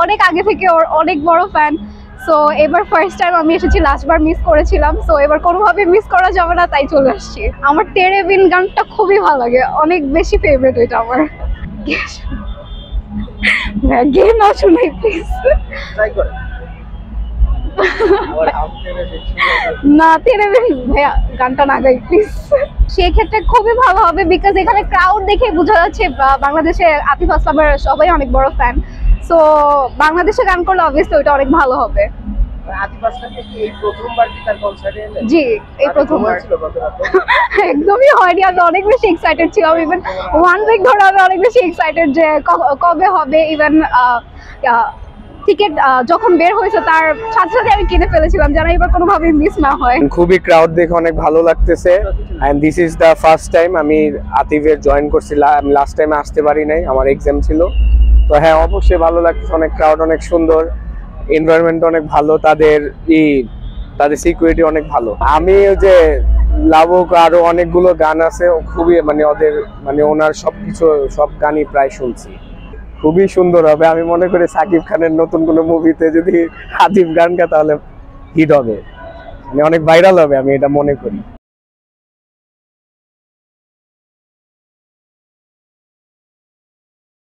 অনেক আগে থেকে ওর অনেক বড় ফ্যান। সো এবার ফার্স্ট টাইম আমি এসেছি, লাস্টবার মিস করেছিলাম, সো এবার কোনোভাবে মিস করা যাবে না, তাই চলে আসছি। আমার তেরে বিন গানটা খুবই ভালো লাগে, অনেক বেশি ফেভারিট ওইটা আমার। গেম না শুনাই প্লিজ। না তেরে বিন ভাইয়া গানটা না গাই প্লিজ। সেই ক্ষেত্রে খুবই ভালো হবে, বিকজ এখানে ক্রাউড দেখে বোঝা যাচ্ছে বাংলাদেশে আতিফ আসলামের সবাই অনেক বড় ফ্যান। সো বাংলাদেশে গান করলে অবভিয়াসলি ওইটা অনেক ভালো হবে। জি এই প্রথমবার। একদমই হয়নি, আমি অনেক বেশি এক্সাইটেড ছিলাম, ইভেন 1 উইক ধরে আমি অনেক বেশি এক্সাইটেড যে কবে হবে। ইভেন টিকিট যখন বের হয়েছে তার সাথে সাথে আমি কিনে ফেলেছিলাম যেন এবার কোনোভাবে মিস না হয়। খুবই ক্রাউড দেখে অনেক ভালো লাগতেছে, and this is the first time আমি আতিফের জয়েন করছি। আমি লাস্ট টাইমে আসতে পারি নাই, আমার এক্সাম ছিল। তো হ্যাঁ অবশ্যই ভালো লাগতেছে, অনেক ক্রাউড, অনেক সুন্দর, এনভায়রনমেন্ট অনেক ভালো, তাদের সিকিউরিটি অনেক ভালো। আমি যে লাবক আরো অনেকগুলো গান আছে, খুবই মানে ওদের মানে ওনার সবকিছু সব গানই প্রায় শুনছি, খুবই সুন্দর হবে। আমি মনে করি সাকিব খানের নতুন কোনো মুভিতে যদি আতিফ গান গায় তাহলে হিট হবে, মানে অনেক ভাইরাল হবে, আমি এটা মনে করি।